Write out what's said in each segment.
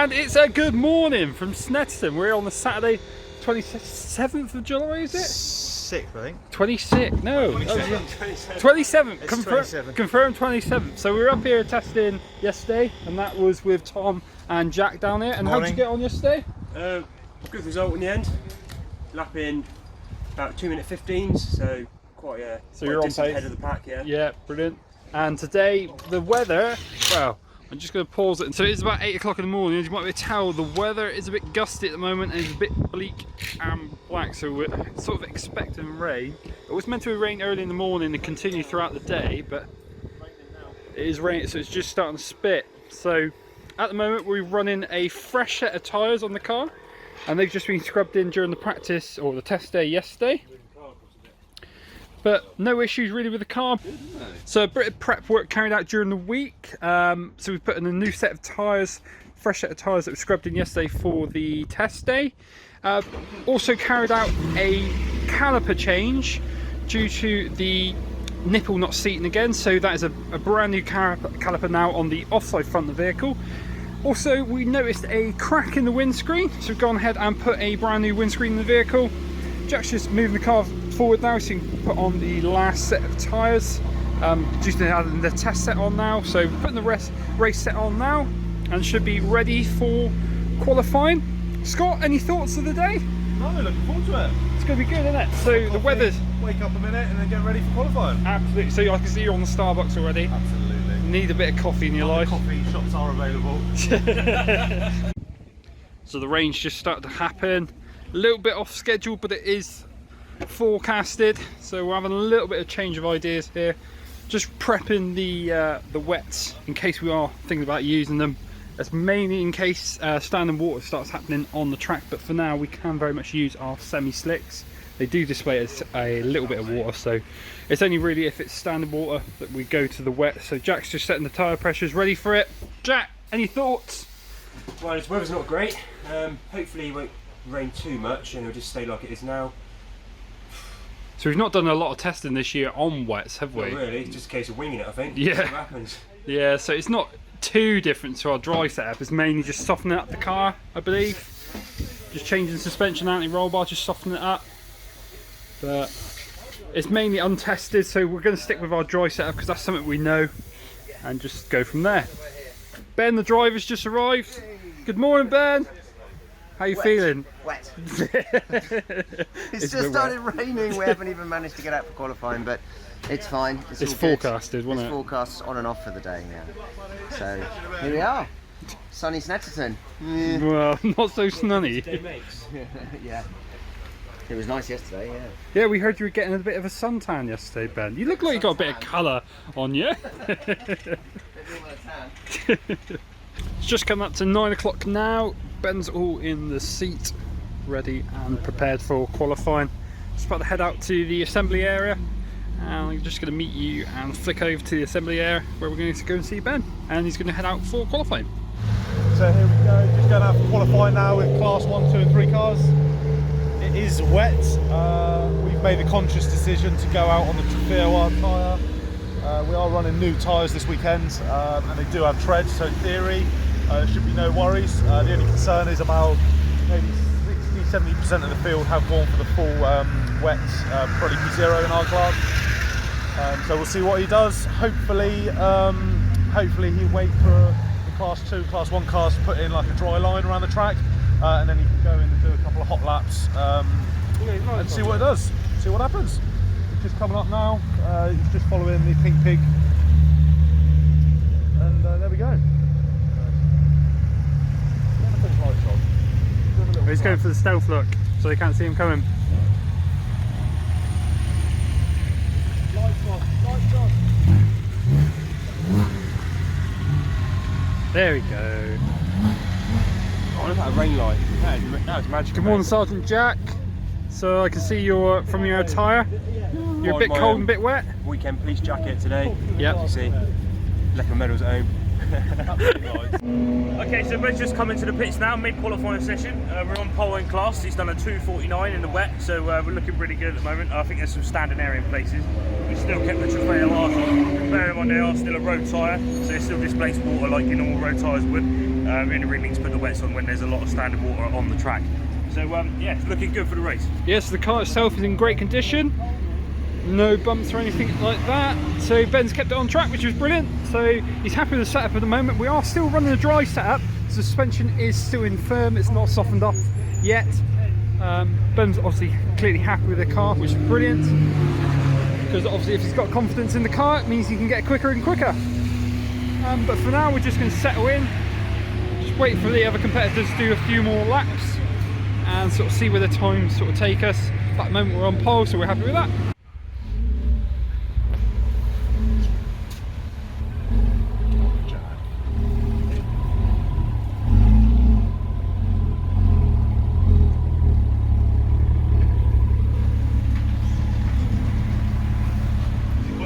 And it's a good morning from Snetterton. We're on the Saturday, 27th of July, is it? 6th, I think. 26th, no. 27th. Confirmed 27th. So we were up here testing yesterday, and that was with Tom and Jack down here. And how did you get on yesterday? Good result in the end. Lapping about 2:15, so quite a you're on pace ahead of the pack, yeah. Yeah, brilliant. And today, the weather, well, I'm just going to pause it. So it's about 8 o'clock in the morning. As you might be able to tell, the weather is a bit gusty at the moment and it's a bit bleak and black. So we're sort of expecting rain. It was meant to rain early in the morning and continue throughout the day, but it is raining, so it's just starting to spit. So at the moment, we're running a fresh set of tyres on the car, and they've just been scrubbed in during the practice or the test day yesterday. But no issues really with the car. So a bit of prep work carried out during the week. So we put in a new set of tyres, fresh set of tyres that were scrubbed in yesterday for the test day. Also carried out a caliper change due to the nipple not seating again. So that is a brand new caliper now on the offside front of the vehicle. Also, we noticed a crack in the windscreen, so we've gone ahead and put a brand new windscreen in the vehicle. Jack's just moving the car forward now, so you can put on the last set of tyres. Just having the test set on now, so putting the race set on now, and should be ready for qualifying. Scott, any thoughts of the day? No, looking forward to it. It's going to be good, isn't it? So the weather's... Wake up a minute and then get ready for qualifying. Absolutely. So I can see you're on the Starbucks already. Absolutely. You need a bit of coffee in your life. Coffee shops are available. So the rain's just started to happen. A little bit off schedule, but it is forecasted. So we're having a little bit of change of ideas here. Just prepping the wets in case we are thinking about using them. That's mainly in case standing water starts happening on the track. But for now, we can very much use our semi-slicks. They do display as a little bit of water, so it's only really if it's standing water that we go to the wet. So Jack's just setting the tyre pressures ready for it. Jack, any thoughts? Well, this weather's not great. Hopefully it won't rain too much and it'll just stay like it is now. So we've not done a lot of testing this year on wets, have we? Not really, it's just a case of winging it, I think. Yeah. That's what happens. Yeah, so it's not too different to our dry setup. It's mainly just softening up the car, I believe. Just changing suspension, anti-roll bar, just softening it up. But it's mainly untested, so we're going to stick with our dry setup because that's something we know, and just go from there. Ben, the driver's just arrived. Good morning, Ben. How you feeling? Wet. It's just started raining. We haven't even managed to get out for qualifying, but it's fine. It's forecasted, wasn't it? It's forecast on and off for the day, yeah. So here we are, sunny Snetterton. Well, not so sunny. Yeah. It was nice yesterday, yeah. Yeah, we heard you were getting a bit of a suntan yesterday, Ben. You look like you got a bit of colour on you. It's just come up to 9 o'clock now. Ben's all in the seat, ready and prepared for qualifying. Just about to head out to the assembly area, and I'm just going to meet you and flick over to the assembly area where we're going to go and see Ben, and he's going to head out for qualifying. So here we go, just going out for qualifying now with class 1, 2 and 3 cars. It is wet. We've made a conscious decision to go out on the Trofeo tyre. We are running new tyres this weekend, and they do have tread, so in theory there should be no worries. The only concern is about maybe 60-70% of the field have gone for the full wet Pro EP0 in our class. So we'll see what he does. Hopefully he'll wait for the class 2, class 1 cars to put in like a dry line around the track. And then he can go in and do a couple of hot laps and see what it does, see what happens. It's just coming up now, he's just following the pink pig, and there we go. He's going for the stealth look, so they can't see him coming. There we go. What about a rain light? That was magic. Good morning, Sergeant Jack. So I can see you're from your tyre. You're a bit cold and a bit wet. Weekend police jacket today. Yep. As you see, left my medals at home. Okay, so Ben's just come into the pits now, mid-qualifying session. We're on pole in class. He's done a 2:49 in the wet, so we're looking really good at the moment. I think there's some standing area in places. We still kept the Trofeo arse on. Bear in mind they are still a road tyre, so it still displaces water like your normal road tyres would. in the ring to put the wets on when there's a lot of standard water on the track. So yeah, it's looking good for the race. Yes, the car itself is in great condition. No bumps or anything like that. So Ben's kept it on track, which was brilliant. So he's happy with the setup at the moment. We are still running a dry setup. Suspension is still in firm. It's not softened up yet. Ben's obviously clearly happy with the car, which is brilliant. Because obviously if he's got confidence in the car, it means he can get quicker and quicker. But for now, we're just going to settle in. Just wait for the other competitors to do a few more laps and sort of see where the times sort of take us. At the moment we're on pole, so we're happy with that.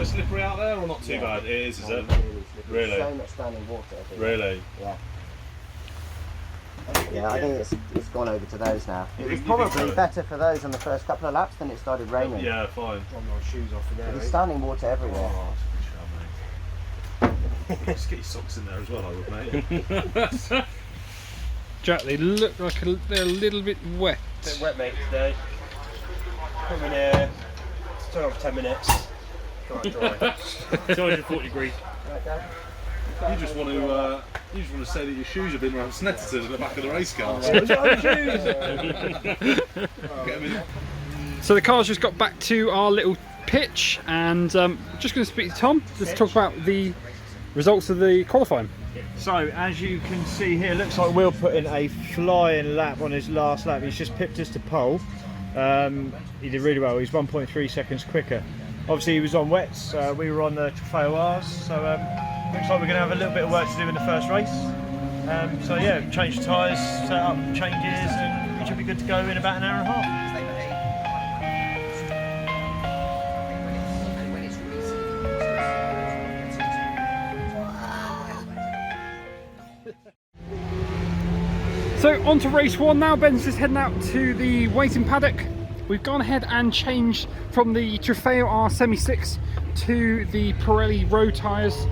Slippery out there or not too bad? It is it? Really? So much standing water. I think. Really? Yeah. Yeah, I think it's gone over to those now. It was probably better for those on the first couple of laps than it started raining. Yeah, fine. Got my shoes off again. There's standing water everywhere. Oh, that's a good shout, mate. Just get your socks in there as well, I would, mate. Jack, they look like they're a little bit wet. A bit wet, mate, today. Come in here, turn off 10 minutes. Dry. 240 degrees. You just want to say that your shoes have been around Snetterton at the back of the race car. So the car's just got back to our little pitch, and just going to speak to Tom just to talk about the results of the qualifying. So, as you can see here, looks like Will put in a flying lap on his last lap. He's just pipped us to pole. He did really well. He's 1.3 seconds quicker. Obviously, he was on wets. We were on the Trofeo R's. So, looks like we're going to have a little bit of work to do in the first race. So, yeah, change the tyres, set up changes, and we should be good to go in about an hour and a half. So on to race one now. Ben's just heading out to the waiting paddock. We've gone ahead and changed from the Trofeo R Semi-6 to the Pirelli road tyres.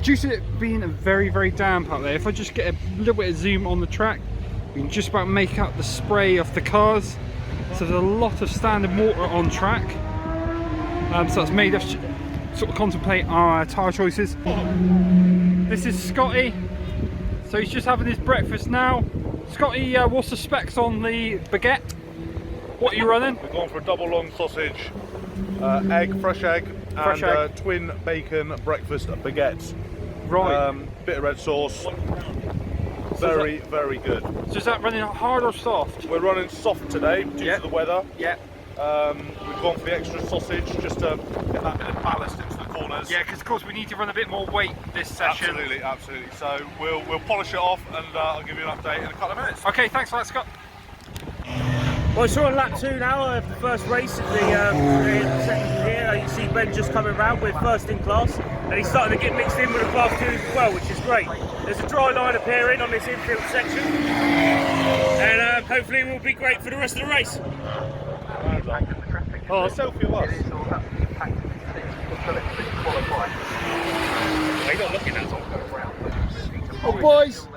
Due to it being very, very damp out there, if I just get a little bit of zoom on the track, we can just about make out the spray off the cars. So there's a lot of standing water on track. So it's made us sort of contemplate our tyre choices. This is Scotty. So he's just having his breakfast now. Scotty, what's the specs on the baguette? What are you running? We've gone for a double long sausage, fresh egg, and twin bacon breakfast baguette. Right. Bit of red sauce. Very, very good. So is that running hard or soft? We're running soft today due to the weather. Yeah. We've gone for the extra sausage just to get that bit of ballast into the corners. Yeah, because of course we need to run a bit more weight this session. Absolutely, absolutely. So we'll polish it off and I'll give you an update in a couple of minutes. Okay, thanks for that, Scott. Well, so on lap 2 now of the first race of the section here. You see Ben just coming round with first in class, and he's starting to get mixed in with the class 2s as well, which is great. There's a dry line appearing on this infield section, and hopefully it will be great for the rest of the race. Oh, a selfie of us. You're not looking at it. Oh boys,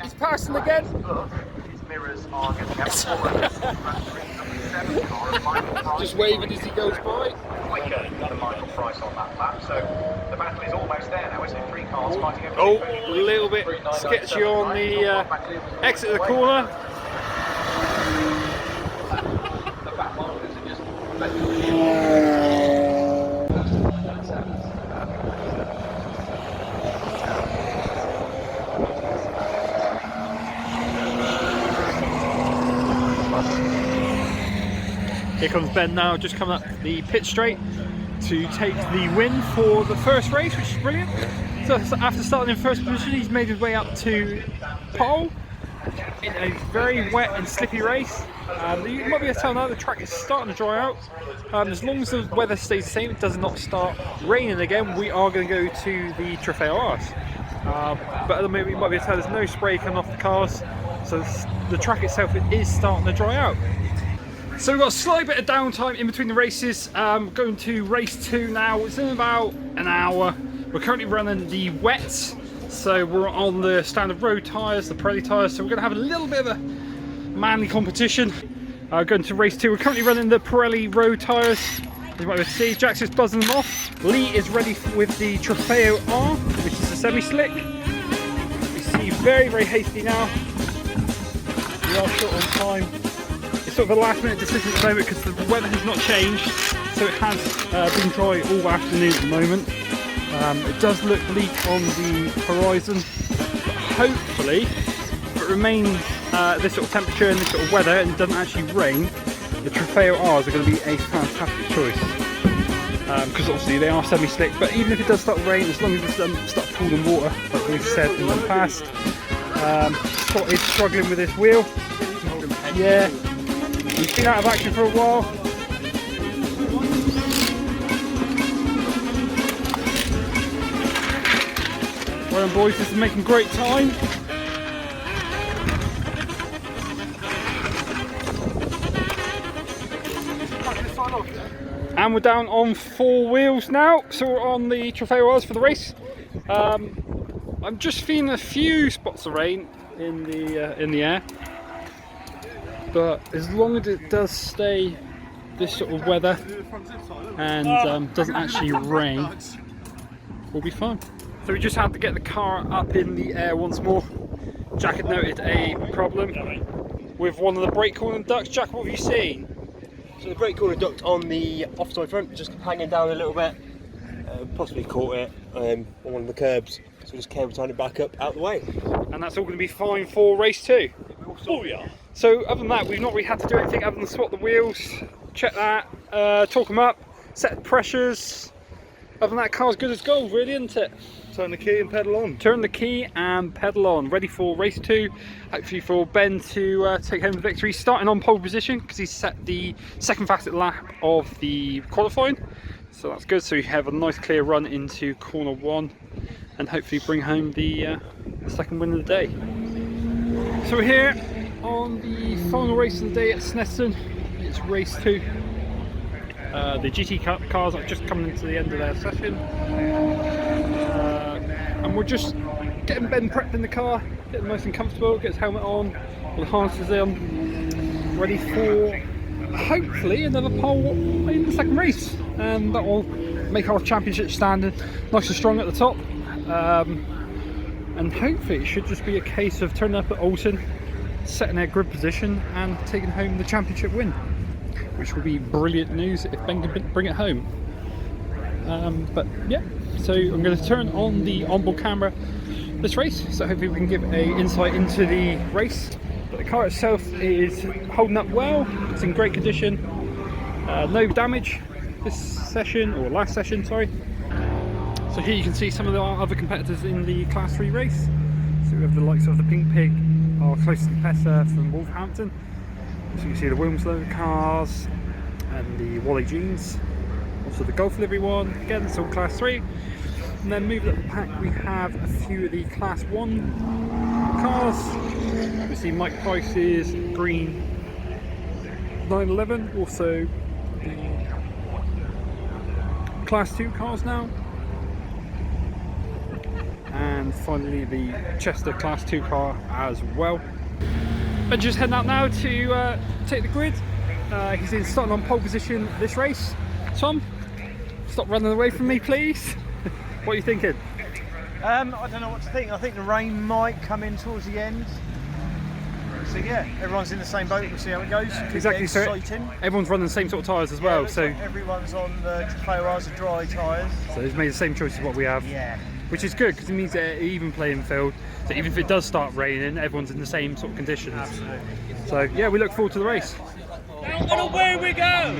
he's passing again. Just waving as he goes by. The final price on that lap, so the battle is almost there now, isn't it? 3 cars fighting over. Oh, a little bit sketchy on the exit of the corner. The back markers are just Here comes Ben now, just coming up the pit straight to take the win for the first race, which is brilliant. So after starting in first position, he's made his way up to pole in a very wet and slippy race. You might be able to tell now the track is starting to dry out. As long as the weather stays the same, it does not start raining again, we are going to go to the Trofeo R's. But at the moment, you might be able to tell there's no spray coming off the cars, so the track itself is starting to dry out. So we've got a slight bit of downtime in between the races. Going to race 2 now. It's in about an hour. We're currently running the wets. So we're on the standard road tyres, the Pirelli tyres, so we're going to have a little bit of a manly competition. Going to race 2. We're currently running the Pirelli road tyres. As you might be able to see, Jack's just buzzing them off. Lee is ready with the Trofeo R, which is a semi-slick. You see, very, very hasty now. We are short on time. It's sort of a last-minute decision at the moment because the weather has not changed, so it has been dry all afternoon at the moment. It does look bleak on the horizon, but hopefully, if it remains this sort of temperature and this sort of weather and it doesn't actually rain, the Trofeo R's are going to be a fantastic choice. Because obviously they are semi-slick, but even if it does start to rain, as long as it doesn't start pooling water, like we've said in the past. Scott is struggling with this wheel. Yeah, he's been out of action for a while. Well done, boys, this is making great time. And we're down on 4 wheels now, so we're on the Trofeo R's for the race. I'm just feeling a few spots of rain in the air, but as long as it does stay this sort of weather and doesn't actually rain, we'll be fine. So we just had to get the car up in the air once more. Jack had noted a problem with one of the brake cooling ducts. Jack, what have you seen? So the brake cooling duct on the offside front just hanging down a little bit, possibly caught it on one of the curbs, so just cable tied it back up out the way. And that's all going to be fine for race 2. Oh yeah. So other than that, we've not really had to do anything other than swap the wheels, check that, torque them up, set the pressures. Other than that, car's good as gold, really, isn't it? Turn the key and pedal on. Turn the key and pedal on, ready for race 2. Hopefully for Ben to take home the victory, starting on pole position because he's set the second fastest lap of the qualifying. So that's good, so you have a nice clear run into corner 1 and hopefully bring home the second win of the day. So we're here on the final race of the day at Snetterton. It's race 2. The GT cars are just coming into the end of their session. And we're just getting Ben prepped in the car, getting nice and comfortable, get his helmet on, all the harnesses on, ready for hopefully another pole in the second race. And that will make our championship standing nice and strong at the top. And hopefully it should just be a case of turning up at Alton, setting their grid position and taking home the championship win, which will be brilliant news if Ben can bring it home. But yeah, so I'm going to turn on the onboard camera this race, so hopefully we can give a insight into the race. But the car itself is holding up well, it's in great condition, no damage this session, or last session, sorry. So here you can see some of the other competitors in the Class 3 race. So we have the likes of the Pink Pig, our closest competitor from Wolverhampton. So you can see the Wilmslow cars and the Wally Jeans. Also the Golf Livery one, again it's all Class 3. And then moving up the pack we have a few of the Class 1 cars. We see Mike Price's green 911, also the Class 2 cars now. And finally the Chester Class 2 car as well. And just heading out now to take the grid. He's in starting on pole position this race. Tom, stop running away from me please. What are you thinking? I don't know what to think. I think the rain might come in towards the end. So yeah, everyone's in the same boat. We'll see how it goes. Exactly, so everyone's running the same sort of tyres as well. So like everyone's on the Trofeo R's dry tyres. So they've made the same choice as what we have. Yeah. Which is good because it means they're even playing field. So even if it does start raining, everyone's in the same sort of conditions. Absolutely. So yeah, we look forward to the race. And away we go!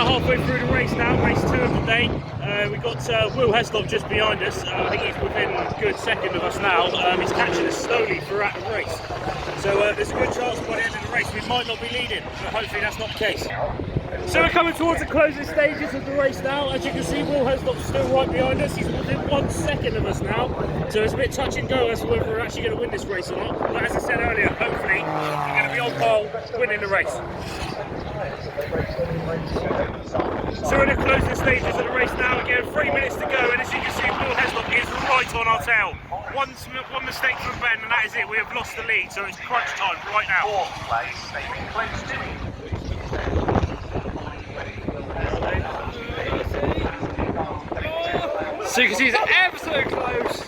about halfway through the race now, race 2 of the day. We've got Will Heslop just behind us. I think he's within a good second of us now. He's catching us slowly throughout the race. So there's a good chance by the end of the race we might not be leading, but hopefully that's not the case. So we're coming towards the closing stages of the race now. As you can see, Will Heslop's still right behind us. He's within 1 second of us now. So it's a bit touch and go as to whether we're actually going to win this race or not. But as I said earlier, hopefully we're going to be on pole, winning the race. So we're in the closing stages of the race now. Again, 3 minutes to go, and as you can see, Will Heslop is right on our tail. One mistake from Ben, and that is it. We have lost the lead, so it's crunch time right now. Fourth place, Stephen close to it. So you can see it's ever so close.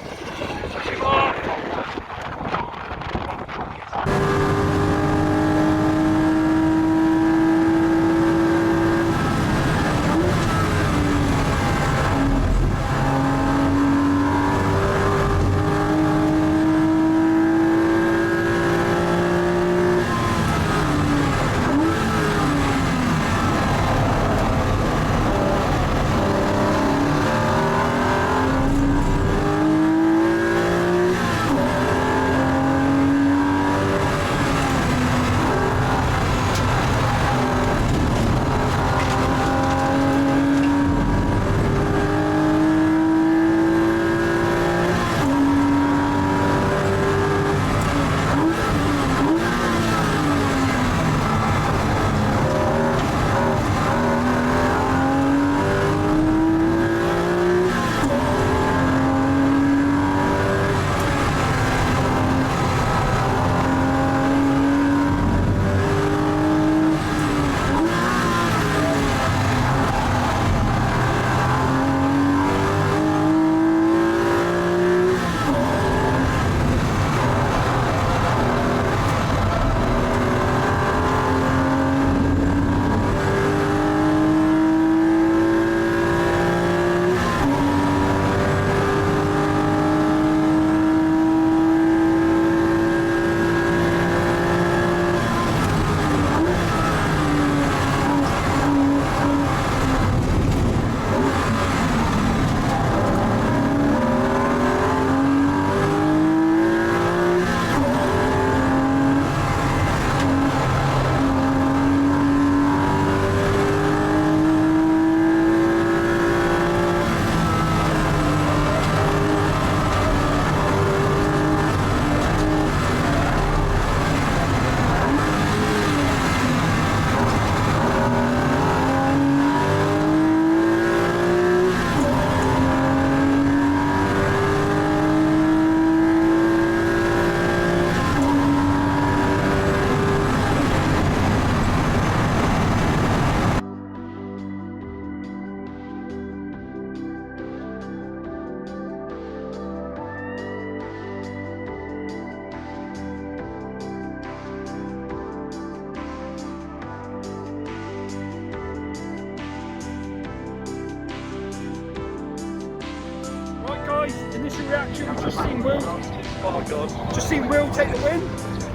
Initial reaction, just seen Will. Oh my god. Just seen Will take the win.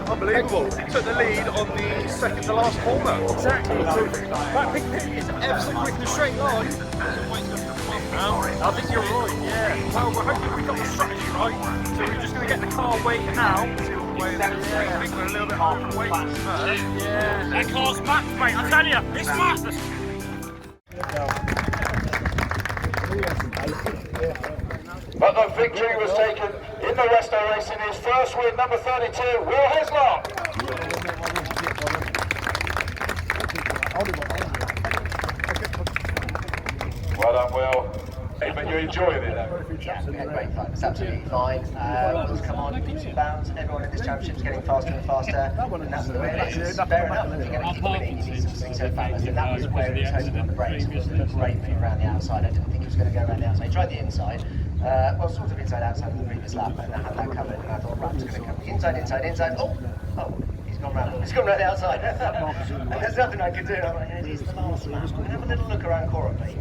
Unbelievable. He took the lead on the second to last corner. Exactly. So that big pit is ever so quick in a straight line. I think you're right, yeah. Well, we're hoping we got the strategy right. So we're just going to get the car weighted now. I think we're a little bit off the weight first. Yeah. That car's back, mate. I tell you, it's madness. But the victory was taken in the Restoracing. His first win, number 32, Will Heslop. Well done, Will. But you enjoyed it, though. Yeah, we had great fun. It's absolutely fine. Wheels come on, leaps and bounds. Everyone in this championship's getting faster and faster, and that's the way it is. Fair enough. If you're going to keep winning, you need some things so fast. And that was where it was hoping on the brakes. It was a great move around the outside. I didn't think it was going to go around the outside. He tried the inside. Well, sort of inside outside in the previous lap, and I had that covered. And I thought, right, it's going to come inside, inside, inside. Oh, he's gone round. He's gone round the outside. And there's nothing I can do. I'm like, it's the last lap. I'm going to have a little look around Cora, please.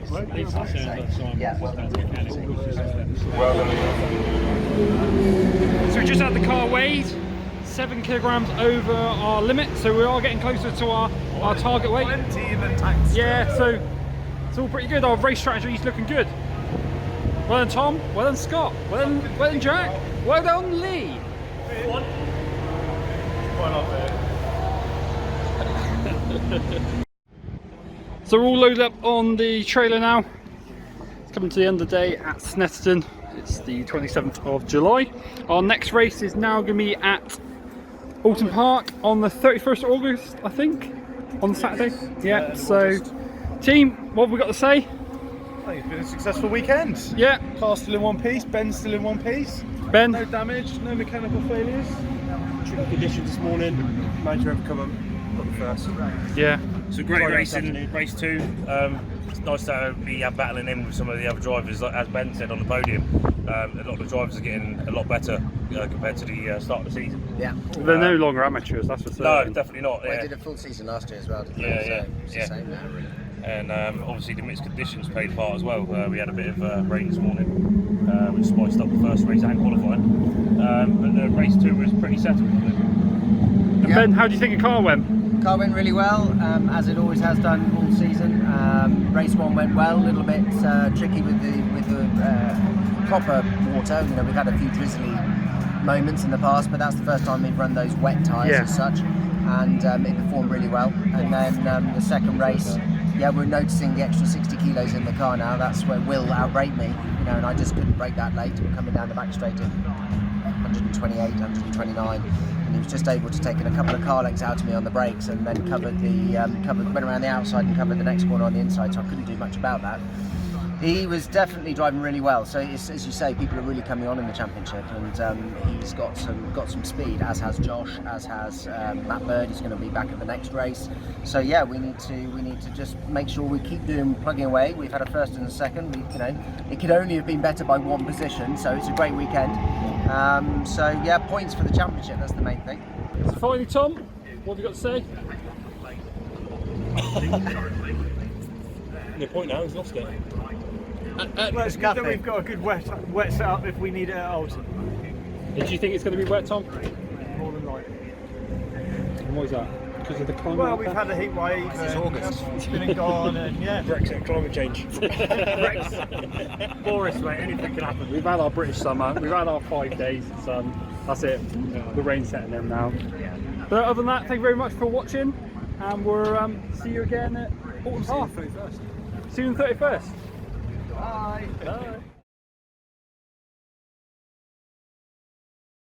Yeah, well done. Well done. So we just had the car weighed, 7 kilograms over our limit, so we are getting closer to our target weight. 20 in the tax. Yeah, so It's all pretty good. Our race strategy is looking good. Well done, Tom. Well done, Scott. Well done, Jack. Well done, Lee. So we're all loaded up on the trailer now. It's coming to the end of the day at Snetterton. It's the 27th of July. Our next race is now going to be at Alton Park on the 31st of August, I think, on the Saturday. Yeah, so team, what have we got to say? Oh, it's been a successful weekend. Yeah. Car's still in one piece, Ben's still in one piece. Ben? No damage, no mechanical failures. Tricky conditions this morning, managed to overcome them. Got the first. Yeah. It's a great race in race 2. It's nice to be battling in with some of the other drivers, like, as Ben said on the podium. A lot of the drivers are getting a lot better compared to the start of the season. Yeah. They're no longer amateurs, that's for certain. No, definitely not. Well, Yeah. I did a full season last year as well, didn't I? Yeah, So it's yeah. the same now. And obviously the mixed conditions played a part as well. We had a bit of rain this morning, which spiced up the first race and qualifying. But the race 2 was pretty settled. And Ben, how do you think the car went? Car went really well, as it always has done all season. Race 1 went well, a little bit tricky with the proper water. You know, we've had a few drizzly moments in the past, but that's the first time we've run those wet tyres as such, and it performed really well. And then the second race, yeah, we're noticing the extra 60 kilos in the car now. That's where Will outbrake me, you know, and I just couldn't brake that late. We're coming down the back straight at 128, 129. And he was just able to take a couple of car lengths out of me on the brakes, and then went around the outside and covered the next corner on the inside, so I couldn't do much about that. He was definitely driving really well, so it's, as you say, people are really coming on in the championship, and he's got some speed, as has Josh, as has Matt Bird. He's going to be back at the next race. So yeah, we need to just make sure we keep plugging away. We've had a first and a second. It could only have been better by one position, so it's a great weekend. So yeah, points for the championship. That's the main thing. So finally, Tom, what have you got to say? No point now, he's lost it. Well, it's good that we've got a good wet setup if we need it at Alton. Do you think it's going to be wet, Tom? More than likely. And what is that? Because of the climate? Well, we've had a heat wave. It's August. It's been and gone, and yeah. Brexit, climate change. Boris, mate, anything can happen. We've had our British summer, we've had our 5 days of sun, that's it, the rain's setting in now. But other than that, thank you very much for watching, and we'll see you again at Alton Park. See you on the 31st. Bye. Bye.